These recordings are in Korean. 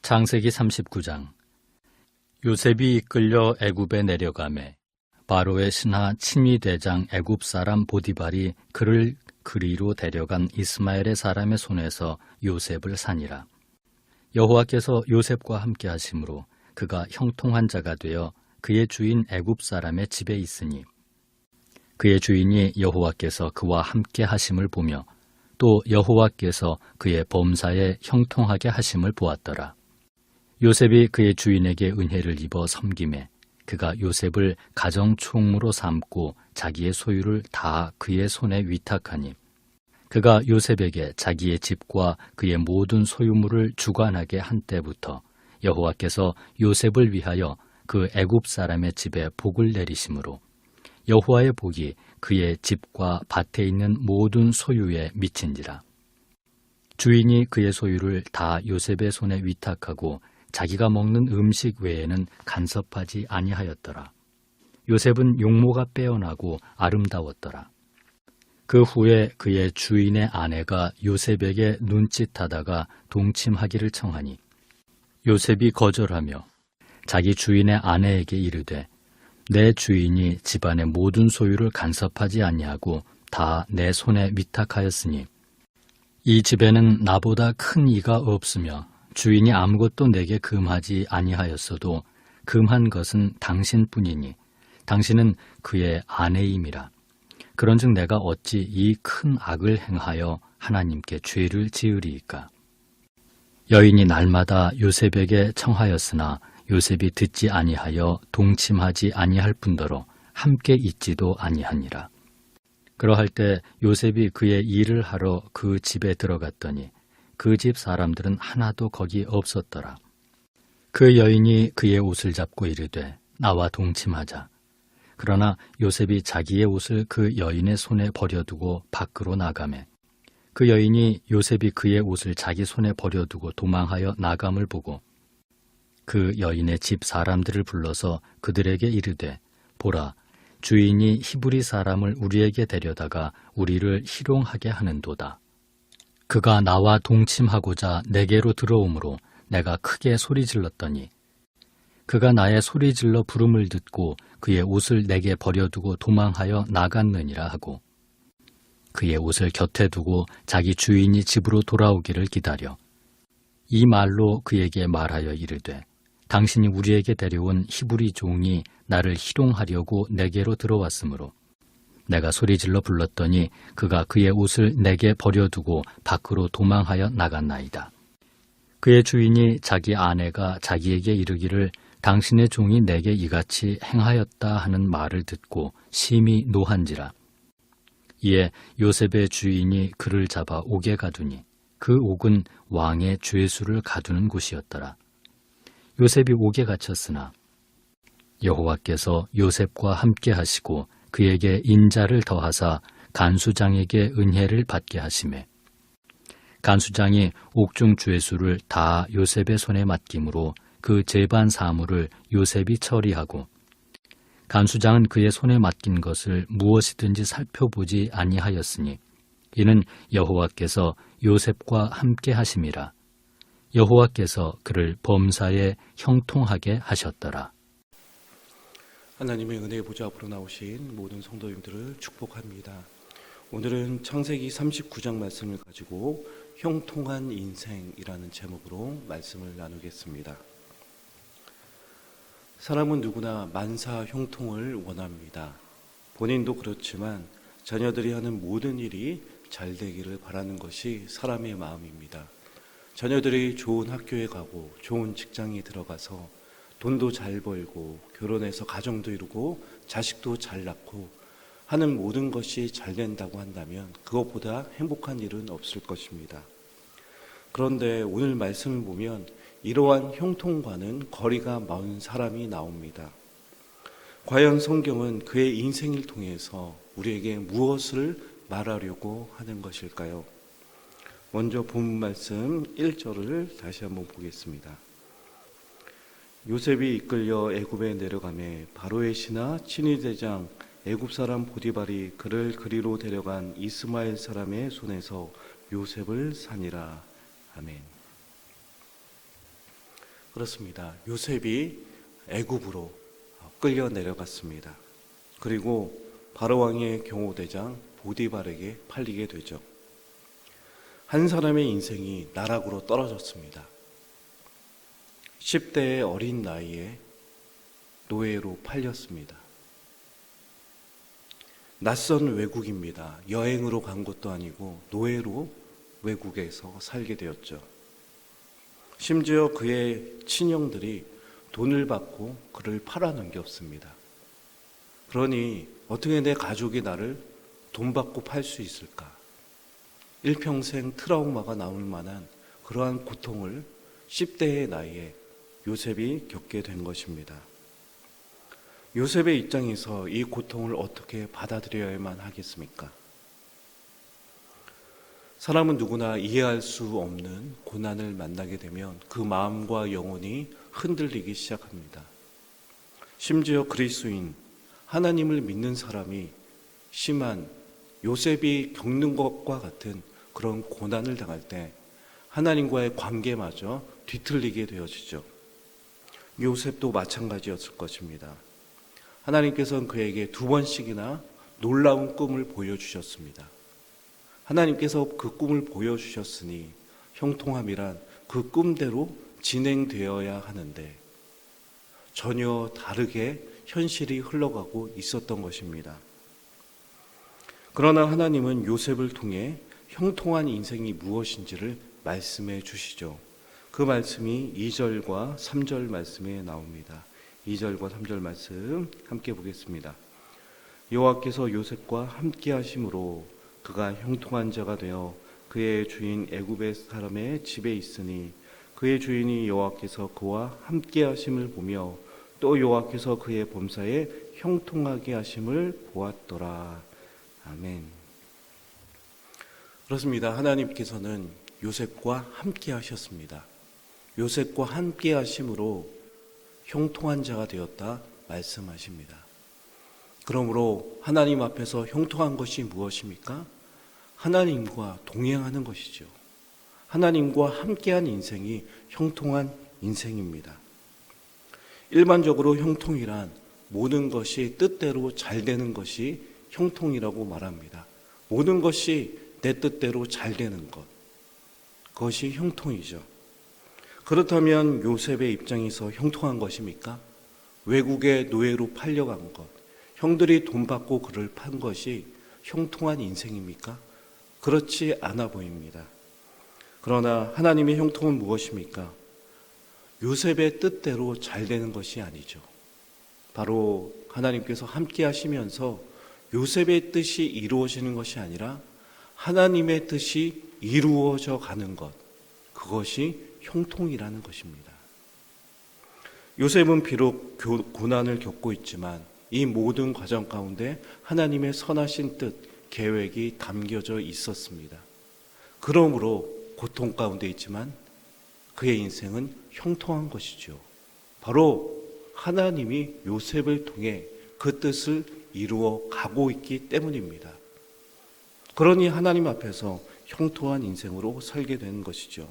창세기 39장. 요셉이 이끌려 애굽에 내려가매 바로의 신하 친위대장 애굽 사람 보디발이 그를 그리로 데려간 이스마엘의 사람의 손에서 요셉을 산이라. 여호와께서 요셉과 함께 하심으로 그가 형통한 자가 되어 그의 주인 애굽 사람의 집에 있으니 그의 주인이 여호와께서 그와 함께 하심을 보며 또 여호와께서 그의 범사에 형통하게 하심을 보았더라. 요셉이 그의 주인에게 은혜를 입어 섬김에 그가 요셉을 가정총무로 삼고 자기의 소유를 다 그의 손에 위탁하니 그가 요셉에게 자기의 집과 그의 모든 소유물을 주관하게 한 때부터 여호와께서 요셉을 위하여 그 애굽 사람의 집에 복을 내리심으로 여호와의 복이 그의 집과 밭에 있는 모든 소유에 미친지라. 주인이 그의 소유를 다 요셉의 손에 위탁하고 자기가 먹는 음식 외에는 간섭하지 아니하였더라. 요셉은 용모가 빼어나고 아름다웠더라. 그 후에 그의 주인의 아내가 요셉에게 눈짓하다가 동침하기를 청하니 요셉이 거절하며 자기 주인의 아내에게 이르되 내 주인이 집안의 모든 소유를 간섭하지 아니하고 다 내 손에 위탁하였으니 이 집에는 나보다 큰 이가 없으며 주인이 아무것도 내게 금하지 아니하였어도 금한 것은 당신뿐이니 당신은 그의 아내임이라. 그런즉 내가 어찌 이 큰 악을 행하여 하나님께 죄를 지으리이까. 여인이 날마다 요셉에게 청하였으나 요셉이 듣지 아니하여 동침하지 아니할 뿐더러 함께 있지도 아니하니라. 그러할 때 요셉이 그의 일을 하러 그 집에 들어갔더니 그 집 사람들은 하나도 거기 없었더라. 그 여인이 그의 옷을 잡고 이르되 나와 동침하자. 그러나 요셉이 자기의 옷을 그 여인의 손에 버려두고 밖으로 나가매 그 여인이 요셉이 그의 옷을 자기 손에 버려두고 도망하여 나감을 보고 그 여인의 집 사람들을 불러서 그들에게 이르되 보라, 주인이 히브리 사람을 우리에게 데려다가 우리를 희롱하게 하는도다. 그가 나와 동침하고자 내게로 들어오므로 내가 크게 소리질렀더니 그가 나의 소리질러 부름을 듣고 그의 옷을 내게 버려두고 도망하여 나갔느니라 하고 그의 옷을 곁에 두고 자기 주인이 집으로 돌아오기를 기다려 이 말로 그에게 말하여 이르되 당신이 우리에게 데려온 히브리 종이 나를 희롱하려고 내게로 들어왔으므로 내가 소리질러 불렀더니 그가 그의 옷을 내게 버려두고 밖으로 도망하여 나갔나이다. 그의 주인이 자기 아내가 자기에게 이르기를 당신의 종이 내게 이같이 행하였다 하는 말을 듣고 심히 노한지라. 이에 요셉의 주인이 그를 잡아 옥에 가두니 그 옥은 왕의 죄수를 가두는 곳이었더라. 요셉이 옥에 갇혔으나 여호와께서 요셉과 함께 하시고 그에게 인자를 더하사 간수장에게 은혜를 받게 하시매 간수장이 옥중 죄수를 다 요셉의 손에 맡김으로 그 재반 사물을 요셉이 처리하고 간수장은 그의 손에 맡긴 것을 무엇이든지 살펴보지 아니하였으니 이는 여호와께서 요셉과 함께 하심이라. 여호와께서 그를 범사에 형통하게 하셨더라. 하나님의 은혜의 보좌 앞으로 나오신 모든 성도님들을 축복합니다. 오늘은 창세기 39장 말씀을 가지고 형통한 인생이라는 제목으로 말씀을 나누겠습니다. 사람은 누구나 만사 형통을 원합니다. 본인도 그렇지만 자녀들이 하는 모든 일이 잘 되기를 바라는 것이 사람의 마음입니다. 자녀들이 좋은 학교에 가고 좋은 직장에 들어가서 돈도 잘 벌고 결혼해서 가정도 이루고 자식도 잘 낳고 하는 모든 것이 잘 된다고 한다면 그것보다 행복한 일은 없을 것입니다. 그런데 오늘 말씀을 보면 이러한 형통과는 거리가 먼 사람이 나옵니다. 과연 성경은 그의 인생을 통해서 우리에게 무엇을 말하려고 하는 것일까요? 먼저 본문 말씀 1절을 다시 한번 보겠습니다. 요셉이 이끌려 애굽에 내려가매 바로의 신하 친위대장 애굽 사람 보디발이 그를 그리로 데려간 이스마엘 사람의 손에서 요셉을 산이라. 아멘. 그렇습니다. 요셉이 애굽으로 끌려 내려갔습니다. 그리고 바로 왕의 경호대장 보디발에게 팔리게 되죠. 한 사람의 인생이 나락으로 떨어졌습니다. 10대의 어린 나이에 노예로 팔렸습니다. 낯선 외국입니다. 여행으로 간 것도 아니고 노예로 외국에서 살게 되었죠. 심지어 그의 친형들이 돈을 받고 그를 팔아넘겼습니다. 그러니 어떻게 내 가족이 나를 돈 받고 팔 수 있을까? 일평생 트라우마가 나올 만한 그러한 고통을 10대의 나이에 요셉이 겪게 된 것입니다. 요셉의 입장에서 이 고통을 어떻게 받아들여야만 하겠습니까? 사람은 누구나 이해할 수 없는 고난을 만나게 되면 그 마음과 영혼이 흔들리기 시작합니다. 심지어 그리스도인, 하나님을 믿는 사람이 심한 요셉이 겪는 것과 같은 그런 고난을 당할 때 하나님과의 관계마저 뒤틀리게 되어지죠. 요셉도 마찬가지였을 것입니다. 하나님께서는 그에게 2번씩이나 놀라운 꿈을 보여주셨습니다. 하나님께서 그 꿈을 보여주셨으니 형통함이란 그 꿈대로 진행되어야 하는데 전혀 다르게 현실이 흘러가고 있었던 것입니다. 그러나 하나님은 요셉을 통해 형통한 인생이 무엇인지를 말씀해 주시죠. 그 말씀이 2절과 3절 말씀에 나옵니다. 2절과 3절 말씀 함께 보겠습니다. 여호와께서 요셉과 함께 하심으로 그가 형통한 자가 되어 그의 주인 애굽의 사람의 집에 있으니 그의 주인이 여호와께서 그와 함께 하심을 보며 또 여호와께서 그의 범사에 형통하게 하심을 보았더라. 아멘. 그렇습니다. 하나님께서는 요셉과 함께 하셨습니다. 요셉과 함께 하심으로 형통한 자가 되었다 말씀하십니다. 그러므로 하나님 앞에서 형통한 것이 무엇입니까? 하나님과 동행하는 것이죠. 하나님과 함께한 인생이 형통한 인생입니다. 일반적으로 형통이란 모든 것이 뜻대로 잘 되는 것이 형통이라고 말합니다. 모든 것이 내 뜻대로 잘 되는 것, 그것이 형통이죠. 그렇다면 요셉의 입장에서 형통한 것입니까? 외국의 노예로 팔려간 것, 형들이 돈 받고 그를 판 것이 형통한 인생입니까? 그렇지 않아 보입니다. 그러나 하나님의 형통은 무엇입니까? 요셉의 뜻대로 잘 되는 것이 아니죠. 바로 하나님께서 함께 하시면서 요셉의 뜻이 이루어지는 것이 아니라 하나님의 뜻이 이루어져 가는 것, 그것이 형통이라는 것입니다. 요셉은 비록 고난을 겪고 있지만 이 모든 과정 가운데 하나님의 선하신 뜻, 계획이 담겨져 있었습니다. 그러므로 고통 가운데 있지만 그의 인생은 형통한 것이죠. 바로 하나님이 요셉을 통해 그 뜻을 이루어 가고 있기 때문입니다. 그러니 하나님 앞에서 형통한 인생으로 살게 된 것이죠.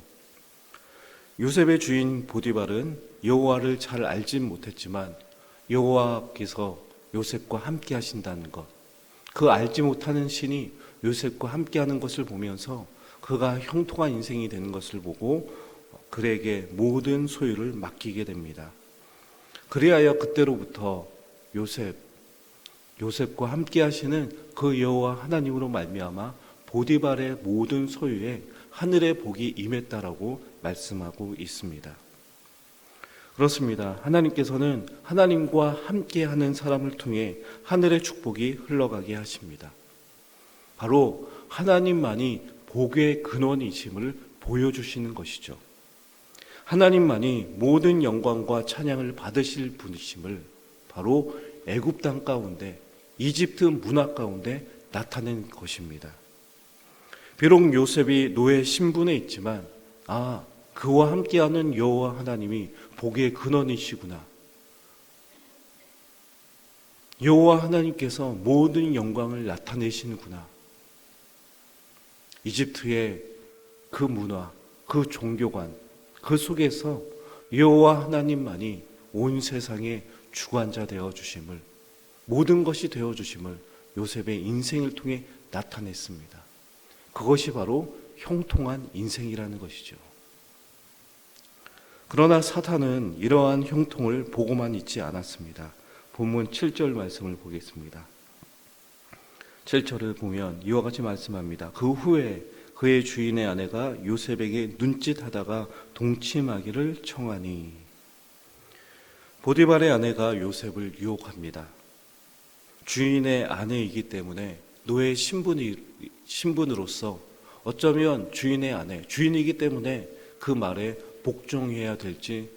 요셉의 주인 보디발은 여호와를 잘 알진 못했지만 여호와께서 요셉과 함께 하신다는 것, 그 알지 못하는 신이 요셉과 함께 하는 것을 보면서 그가 형통한 인생이 되는 것을 보고 그에게 모든 소유를 맡기게 됩니다. 그리하여 그때로부터 요셉과 함께 하시는 그 여호와 하나님으로 말미암아 보디발의 모든 소유에 하늘의 복이 임했다라고 말씀하고 있습니다. 그렇습니다. 하나님께서는 하나님과 함께하는 사람을 통해 하늘의 축복이 흘러가게 하십니다. 바로 하나님만이 복의 근원이심을 보여주시는 것이죠. 하나님만이 모든 영광과 찬양을 받으실 분이심을 바로 애굽 땅 가운데, 이집트 문화 가운데 나타낸 것입니다. 비록 요셉이 노예 신분에 있지만 그와 함께하는 여호와 하나님이 복의 근원이시구나. 여호와 하나님께서 모든 영광을 나타내시는구나. 이집트의 그 문화, 그 종교관, 그 속에서 여호와 하나님만이 온 세상의 주관자 되어 주심을, 모든 것이 되어 주심을 요셉의 인생을 통해 나타냈습니다. 그것이 바로 형통한 인생이라는 것이죠. 그러나 사탄은 이러한 형통을 보고만 있지 않았습니다. 본문 7절 말씀을 보겠습니다. 7절을 보면 이와 같이 말씀합니다. 그 후에 그의 주인의 아내가 요셉에게 눈짓하다가 동침하기를 청하니. 보디발의 아내가 요셉을 유혹합니다. 주인의 아내이기 때문에 노예 신분으로서 어쩌면 주인의 아내, 주인이기 때문에 그 말에 복종해야 될지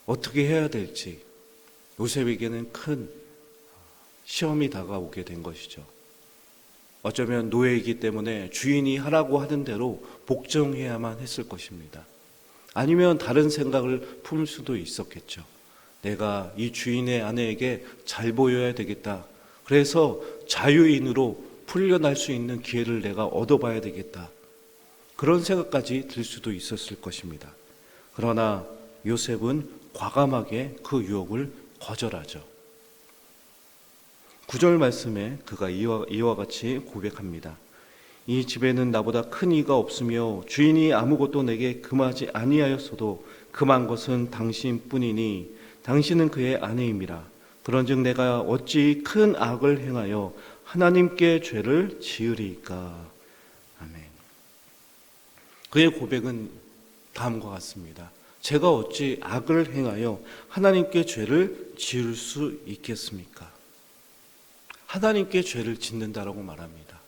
어떻게 해야 될지 요셉에게는 큰 시험이 다가오게 된 것이죠. 어쩌면 노예이기 때문에 주인이 하라고 하는 대로 복종해야만 했을 것입니다. 아니면 다른 생각을 품을 수도 있었겠죠. 내가 이 주인의 아내에게 잘 보여야 되겠다. 그래서 자유인으로 풀려날 수 있는 기회를 내가 얻어봐야 되겠다. 그런 생각까지 들 수도 있었을 것입니다. 그러나 요셉은 과감하게 그 유혹을 거절하죠. 9절 말씀에 그가 이와 같이 고백합니다. 이 집에는 나보다 큰 이가 없으며 주인이 아무것도 내게 금하지 아니하였어도 금한 것은 당신뿐이니 당신은 그의 아내임이라. 그런즉 내가 어찌 큰 악을 행하여 하나님께 죄를 지으리까. 아멘. 그의 고백은 다음과 같습니다. 제가 어찌 악을 행하여 하나님께 죄를 지을 수 있겠습니까? 하나님께 죄를 짓는다라고 말합니다.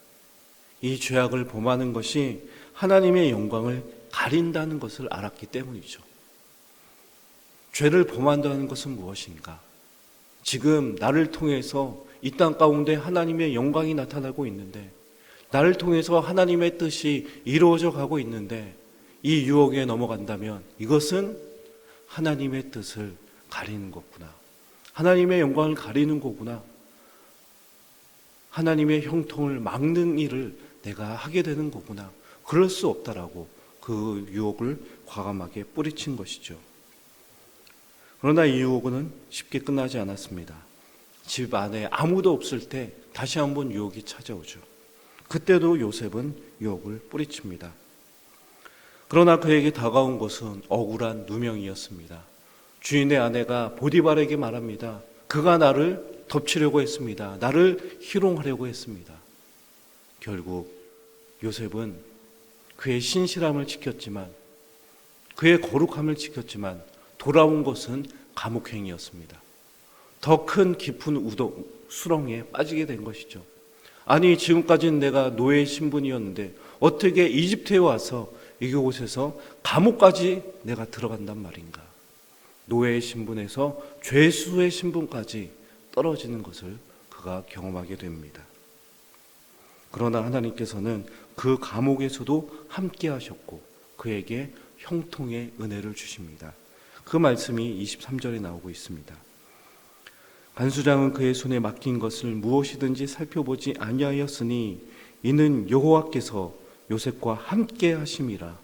이 죄악을 범하는 것이 하나님의 영광을 가린다는 것을 알았기 때문이죠. 죄를 범한다는 것은 무엇인가? 지금 나를 통해서 이 땅 가운데 하나님의 영광이 나타나고 있는데, 나를 통해서 하나님의 뜻이 이루어져 가고 있는데 이 유혹에 넘어간다면 이것은 하나님의 뜻을 가리는 거구나. 하나님의 영광을 가리는 거구나. 하나님의 형통을 막는 일을 내가 하게 되는 거구나. 그럴 수 없다라고 그 유혹을 과감하게 뿌리친 것이죠. 그러나 이 유혹은 쉽게 끝나지 않았습니다. 집 안에 아무도 없을 때 다시 한번 유혹이 찾아오죠. 그때도 요셉은 유혹을 뿌리칩니다. 그러나 그에게 다가온 것은 억울한 누명이었습니다. 주인의 아내가 보디발에게 말합니다. 그가 나를 덮치려고 했습니다. 나를 희롱하려고 했습니다. 결국 요셉은 그의 신실함을 지켰지만, 그의 거룩함을 지켰지만 돌아온 것은 감옥행이었습니다. 더 큰 깊은 수렁에 빠지게 된 것이죠. 아니, 지금까지는 내가 노예 신분이었는데 어떻게 이집트에 와서 이곳에서 감옥까지 내가 들어간단 말인가. 노예의 신분에서 죄수의 신분까지 떨어지는 것을 그가 경험하게 됩니다. 그러나 하나님께서는 그 감옥에서도 함께 하셨고 그에게 형통의 은혜를 주십니다. 그 말씀이 23절에 나오고 있습니다. 간수장은 그의 손에 맡긴 것을 무엇이든지 살펴보지 아니하였으니 이는 여호와께서 요셉과 함께 하심이라.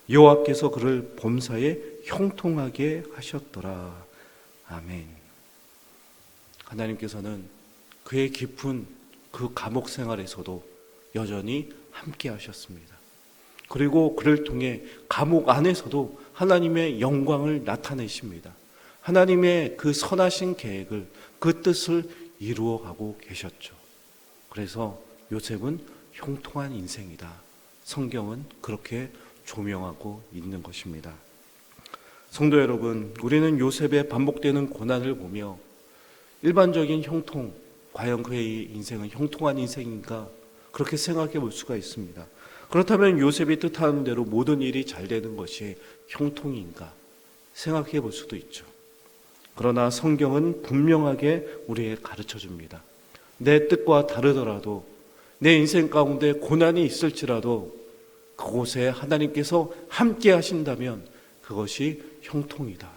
여호와께서 그를 범사에 형통하게 하셨더라. 아멘. 하나님께서는 그의 깊은 그 감옥 생활에서도 여전히 함께 하셨습니다. 그리고 그를 통해 감옥 안에서도 하나님의 영광을 나타내십니다. 하나님의 그 선하신 계획을, 그 뜻을 이루어가고 계셨죠. 그래서 요셉은 형통한 인생이다. 성경은 그렇게 조명하고 있는 것입니다. 성도 여러분, 우리는 요셉의 반복되는 고난을 보며 일반적인 형통, 과연 그의 인생은 형통한 인생인가? 그렇게 생각해 볼 수가 있습니다. 그렇다면 요셉이 뜻하는 대로 모든 일이 잘 되는 것이 형통인가? 생각해 볼 수도 있죠. 그러나 성경은 분명하게 우리에게 가르쳐 줍니다. 내 뜻과 다르더라도, 내 인생 가운데 고난이 있을지라도 그곳에 하나님께서 함께 하신다면 그것이 형통이다.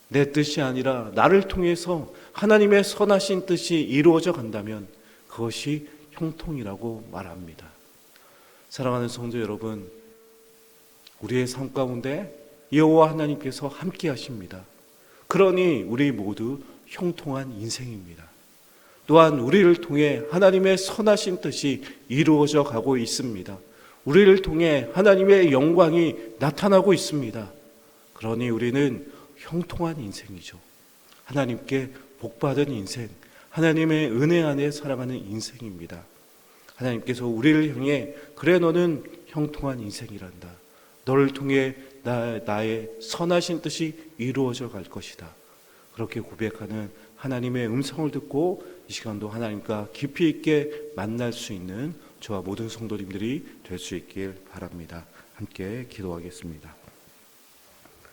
내 뜻이 아니라 나를 통해서 하나님의 선하신 뜻이 이루어져 간다면 그것이 형통이라고 말합니다. 사랑하는 성도 여러분, 우리의 삶 가운데 여호와 하나님께서 함께 하십니다. 그러니 우리 모두 형통한 인생입니다. 또한 우리를 통해 하나님의 선하신 뜻이 이루어져 가고 있습니다. 우리를 통해 하나님의 영광이 나타나고 있습니다. 그러니 우리는 형통한 인생이죠. 하나님께 복받은 인생, 하나님의 은혜 안에 살아가는 인생입니다. 하나님께서 우리를 향해 그래 너는 형통한 인생이란다. 너를 통해 나의 선하신 뜻이 이루어져 갈 것이다. 그렇게 고백하는 하나님의 음성을 듣고 이 시간도 하나님과 깊이 있게 만날 수 있는 저와 모든 성도님들이 될 수 있길 바랍니다. 함께 기도하겠습니다.